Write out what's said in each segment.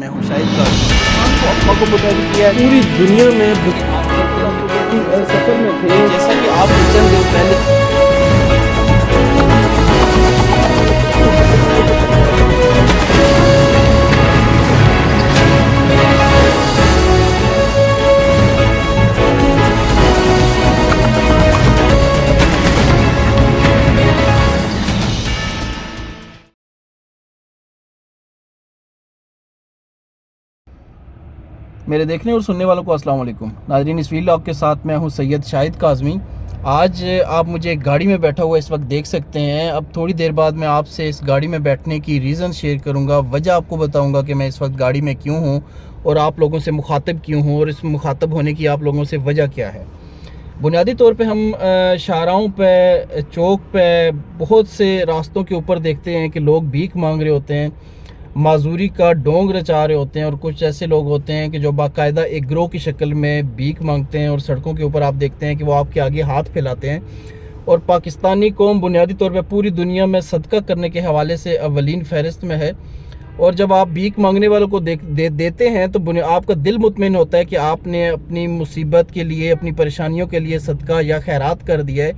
मैं हूँ शाहिद काज़मी। आपको अम्मा को मुताबिक किया है पूरी दुनिया में सफर में थे। जैसा कि आप चंद दिन पहले मेरे देखने और सुनने वालों को अस्सलाम वालेकुम नाज़रीन, इस व्लॉग के साथ मैं हूं सैयद शाहिद काज़मी। आज आप मुझे एक गाड़ी में बैठा हुआ इस वक्त देख सकते हैं। अब थोड़ी देर बाद मैं आपसे इस गाड़ी में बैठने की रीज़न शेयर करूंगा, वजह आपको बताऊंगा कि मैं इस वक्त गाड़ी में क्यों हूं और आप लोगों से मुखातिब क्यों हूं और इस मुखातिब होने की आप लोगों से वजह क्या है। बुनियादी तौर पे हम शाहराहों पे, चौक पे, बहुत से रास्तों के ऊपर देखते हैं कि लोग भीख मांग रहे होते हैं, माजूरी का डोंग रचा रहे होते हैं, और कुछ ऐसे लोग होते हैं कि जो बाकायदा एक ग्रोह की शक्ल में भीख मांगते हैं और सड़कों के ऊपर आप देखते हैं कि वो आपके आगे हाथ फैलाते हैं। और पाकिस्तानी कौम बुनियादी तौर पे पूरी दुनिया में सदका करने के हवाले से अव्वलीन फहरिस्त में है। और जब आप भीख मांगने वालों को देते हैं तो आपका दिल मुतमईन होता है कि आपने अपनी मुसीबत के लिए, अपनी परेशानियों के लिए सदका या खैरात कर दिया है।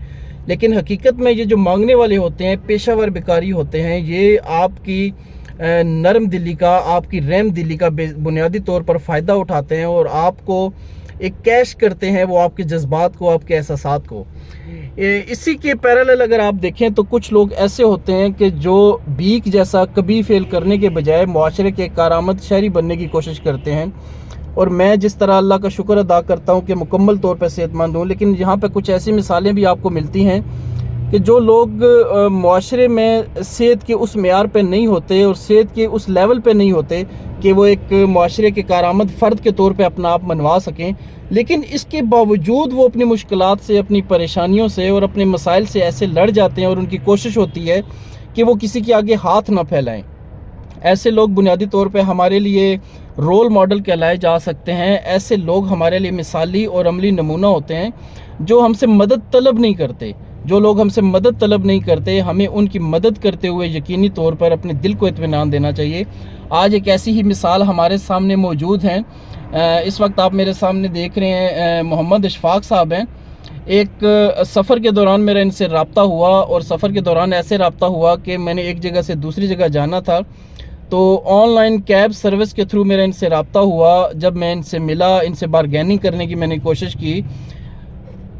लेकिन हकीकत में ये जो मांगने वाले होते हैं पेशावर भिखारी होते हैं। ये आपकी नरम दिली का, आपकी रहम दिली का बुनियादी तौर पर फ़ायदा उठाते हैं और आपको एक कैश करते हैं, वो आपके जज्बात को, आपके एहसासात को। इसी के पैरेलल अगर आप देखें तो कुछ लोग ऐसे होते हैं कि जो भीख जैसा कभी फेल करने के बजाय मुआशरे के कारामद शहरी बनने की कोशिश करते हैं। और मैं जिस तरह अल्लाह का शुक्र अदा करता हूँ कि मुकम्मल तौर पर सेहतमंद हूँ, लेकिन यहाँ पर कुछ ऐसी मिसालें भी आपको मिलती हैं कि जो लोग मुआशरे में सेहत के उस मेयार पे नहीं होते और सेहत के उस लेवल पे नहीं होते कि वो एक मुआशरे के कारामद फ़र्द के तौर पे अपना आप मनवा सकें, लेकिन इसके बावजूद वो अपनी मुश्किलात से, अपनी परेशानियों से और अपने मसाइल से ऐसे लड़ जाते हैं और उनकी कोशिश होती है कि वो किसी के आगे हाथ ना फैलाएं। ऐसे लोग बुनियादी तौर पे हमारे लिए रोल मॉडल कहलाए जा सकते हैं। ऐसे लोग हमारे लिए मिसाली और अमली नमूना होते हैं जो हमसे मदद तलब नहीं करते। जो लोग हमसे मदद तलब नहीं करते, हमें उनकी मदद करते हुए यकीनी तौर पर अपने दिल को इत्मीनान देना चाहिए। आज एक ऐसी ही मिसाल हमारे सामने मौजूद हैं। इस वक्त आप मेरे सामने देख रहे हैं मोहम्मद इशफाक साहब हैं। एक सफ़र के दौरान मेरा इनसे रब्ता हुआ और सफ़र के दौरान ऐसे रब्ता हुआ कि मैंने एक जगह से दूसरी जगह जाना था, तो ऑनलाइन कैब सर्विस के थ्रू मेरा इनसे रब्ता हुआ। जब मैं इनसे मिला, इनसे बारगेनिंग करने की मैंने कोशिश की,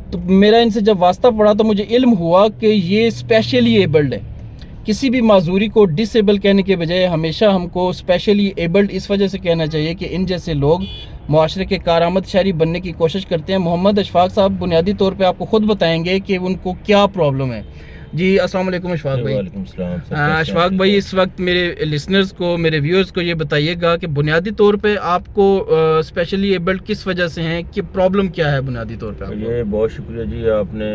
तो मेरा इनसे जब वास्ता पड़ा तो मुझे इल्म हुआ कि ये स्पेशली एबल्ड है। किसी भी माजूरी को डिसेबल कहने के बजाय हमेशा हमको स्पेशली एबल्ड इस वजह से कहना चाहिए कि इन जैसे लोग मुआशरे के कारामद शहरी बनने की कोशिश करते हैं। मोहम्मद इशफाक साहब बुनियादी तौर पे आपको ख़ुद बताएंगे कि उनको क्या प्रॉब्लम है। जी अस्सलाम वालेकुम इशफाक भाई। इशफाक भाई, इस वक्त मेरे लिसनर्स को, मेरे व्यूअर्स को ये बताइएगा कि बुनियादी तौर पे आपको स्पेशली एबल्ड किस वजह से हैं, कि प्रॉब्लम क्या है बुनियादी तौर पे आपको? ये बहुत शुक्रिया जी, आपने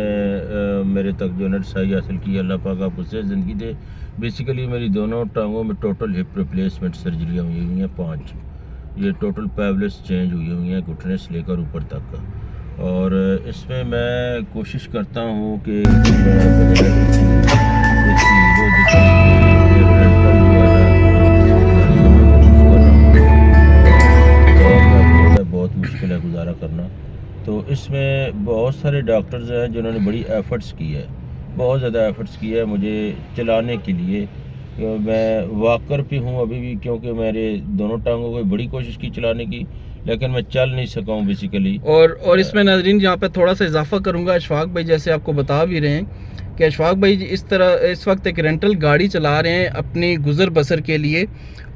मेरे तक जो रसाई हासिल की, अल्लाह पाक आपको से ज़िंदगी दे। बेसिकली मेरी दोनों टांगों में टोटल हिप रिप्लेसमेंट सर्जरियाँ हुई हुई हैं 5। ये टोटल पैवलेस चेंज हुई हुई हैं घुटने से लेकर ऊपर तक का। और इसमें मैं कोशिश करता हूँ कि बहुत मुश्किल है गुजारा करना। तो इसमें बहुत सारे डॉक्टर्स हैं जिन्होंने बड़ी एफ़र्ट्स की है, बहुत ज़्यादा एफ़र्ट्स की है मुझे चलाने के लिए। मैं वॉकर पे हूँ अभी भी, क्योंकि मेरे दोनों टांगों को बड़ी कोशिश की चलाने की, लेकिन मैं चल नहीं सका हूँ बेसिकली। और इसमें नाज़रीन यहाँ पे थोड़ा सा इजाफा करूँगा। अशफाक भाई जैसे आपको बता भी रहे हैं कि अशफाक भाई इस तरह इस वक्त एक रेंटल गाड़ी चला रहे हैं अपनी गुज़र बसर के लिए,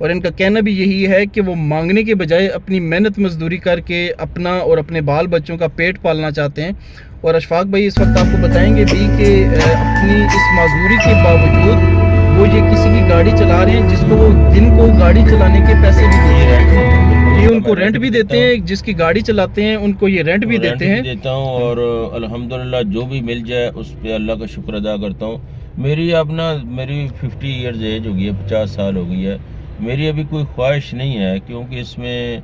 और इनका कहना भी यही है कि वो मांगने के बजाय अपनी मेहनत मजदूरी करके अपना और अपने बाल बच्चों का पेट पालना चाहते हैं। और अशफाक भाई इस वक्त आपको बताएंगे भी कि अपनी इस मजदूरी के बावजूद वो ये किसी की गाड़ी चला रहे हैं जिसको वो दिन को गाड़ी चलाने के पैसे भी दे रहे हैं। ये उनको रेंट भी देते हैं, जिसकी गाड़ी चलाते हैं उनको ये रेंट भी देते हैं। देता हूँ और अल्हम्दुलिल्लाह जो भी मिल जाए उस पर अल्लाह का शुक्र अदा करता हूँ। मेरी मेरी 50 ईयर्स एज हो गई है, 50 साल हो गई है। मेरी अभी कोई ख्वाहिश नहीं है, क्योंकि इसमें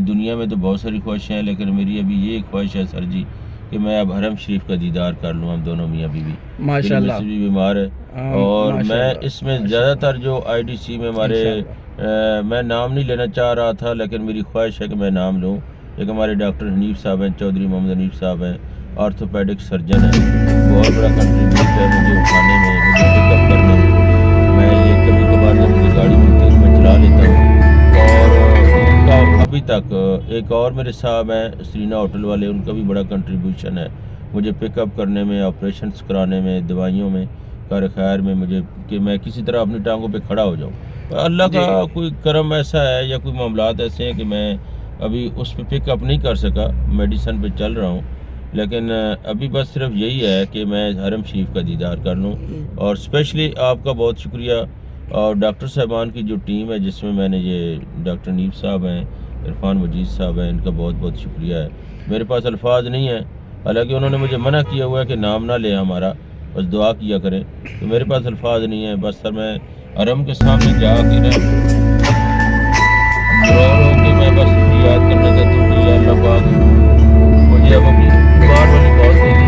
दुनिया में तो बहुत सारी ख्वाहिशें हैं, लेकिन मेरी अभी ये ख्वाहिश है सर जी कि मैं अब हरम शरीफ का दीदार कर लूँ। हम दोनों मियाँ बीवी, माशाल्लाह भी बीमार है और मैं इसमें ज़्यादातर जो IDC में हमारे मैं नाम नहीं लेना चाह रहा था, लेकिन मेरी ख्वाहिश है कि मैं नाम लूँ। एक हमारे डॉक्टर हनीफ साहब हैं, चौधरी मोहम्मद हनीफ साहब हैं, ऑर्थोपेडिक सर्जन हैं, बहुत बड़ा कंट्रीब्यूट है मुझे उठाने में, मुझे पिकअप करने में। मैं ये कभी कभार जब मुझे गाड़ी मिलती है तो मैं चला लेता हूँ। और उनका अभी तक एक और मेरे साहब हैं सरीना होटल वाले, उनका भी बड़ा कंट्रीब्यूशन है मुझे पिकअप करने में, ऑपरेशंस कराने में, दवाइयों में, कार खैर में, मुझे कि मैं किसी तरह अपनी टांगों पे खड़ा हो जाऊँ। अल्लाह का कोई करम ऐसा है या कोई मामलात ऐसे हैं कि मैं अभी उस पर पिकअप नहीं कर सका, मेडिसन पे चल रहा हूँ। लेकिन अभी बस सिर्फ यही है कि मैं हरम शरीफ का दीदार कर लूँ। और स्पेशली आपका बहुत शुक्रिया, और डॉक्टर साहबान की जो टीम है जिसमें मैंने ये डॉक्टर नीफ साहब हैं, इरफान मजीद साहब हैं, इनका बहुत बहुत शुक्रिया है। मेरे पास अल्फाज नहीं है, हालांकि उन्होंने मुझे मना किया हुआ है कि नाम ना ले हमारा, बस दुआ किया करें, तो मेरे पास अल्फाज नहीं है। बस सर मैं हरम के सामने जाके ना रो रो के मैं बस याद करना चाहता हूँ कि या अल्लाह पाक मुझे अब अपनी बार वाली बात दे दी।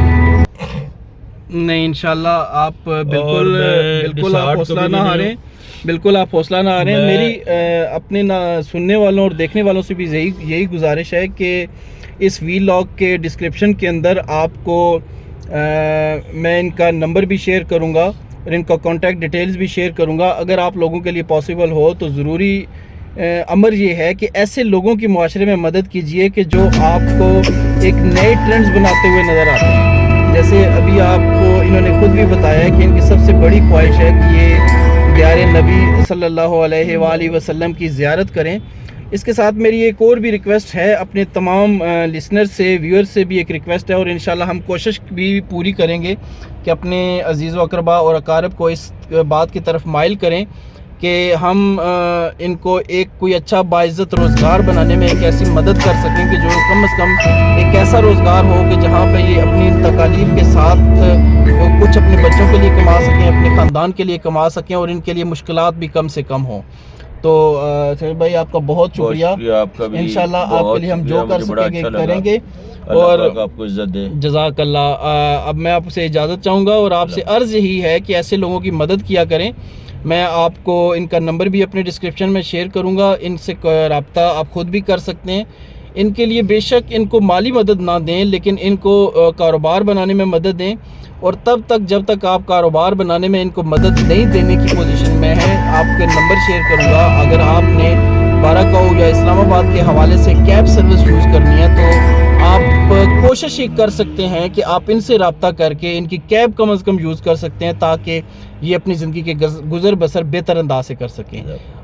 नहीं, इंशाल्लाह आप और मैं बिल्कुल आप डिसार्ट हौसला कभी ना नहीं हारें, बिल्कुल आप हौसला ना हारें। मैं- मेरी अपने ना सुनने वालों और देखने वालों से भी यही गुजारिश है कि इस वीलॉग के डिस्क्रिप्शन के अंदर आपको मैं इनका नंबर भी शेयर करूंगा और इनका कॉन्टैक्ट डिटेल्स भी शेयर करूंगा। अगर आप लोगों के लिए पॉसिबल हो तो ज़रूरी अमर ये है कि ऐसे लोगों की मुआशरे में मदद कीजिए कि जो आपको एक नए ट्रेंड्स बनाते हुए नज़र आते हैं। जैसे अभी आपको इन्होंने खुद भी बताया कि इनकी सबसे बड़ी ख्वाहिश है कि ये प्यारे नबी सल्लल्लाहु अलैहि वसल्लम की ज़ियारत करें। इसके साथ मेरी एक और भी रिक्वेस्ट है, अपने तमाम लिसनर से, व्यूअर से भी एक रिक्वेस्ट है, और इंशाल्लाह हम कोशिश भी पूरी करेंगे कि अपने अजीज़ व अक़रबा और अकारब को इस बात की तरफ माइल करें कि हम इनको एक कोई अच्छा बाइज़्ज़त रोज़गार बनाने में एक ऐसी मदद कर सकें कि जो कम से कम एक ऐसा रोज़गार हो कि जहाँ पे ये अपनी तकालीफ के साथ कुछ अपने बच्चों के लिए कमा सकें, अपने ख़ानदान के लिए कमा सकें, और इनके लिए मुश्किलात भी कम से कम हों। तो समीर भाई आपका बहुत शुक्रिया, आपका भी इंशाल्लाह आपके लिए हम जो कर सकेंगे करेंगे। और और आपको इज्जत दे। जज़ाकल्लाह। अब मैं आपसे इजाज़त चाहूँगा और आपसे अर्ज़ यही है कि ऐसे लोगों की मदद किया करें। मैं आपको इनका नंबर भी अपने डिस्क्रिप्शन में शेयर करूँगा, इनसे रब्ता आप ख़ुद भी कर सकते हैं। इनके लिए बेशक इनको माली मदद ना दें, लेकिन इनको कारोबार बनाने में मदद दें, और तब तक जब तक आप कारोबार बनाने में इनको मदद नहीं देने की पोजीशन में हैं, आपके नंबर शेयर करूँगा। अगर आपने बाराकाऊ या इस्लामाबाद के हवाले से कैब सर्विस यूज़ करनी है तो आप कोशिश ही कर सकते हैं कि आप इनसे रब्ता करके इनकी कैब कम से कम यूज़ कर सकते हैं, ताकि ये अपनी ज़िंदगी के गुज़र बसर बेहतर अंदाज से कर सकें।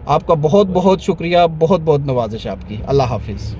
आपका बहुत बहुत शुक्रिया, बहुत बहुत नवाजिश आपकी। अल्लाह हाफिज़।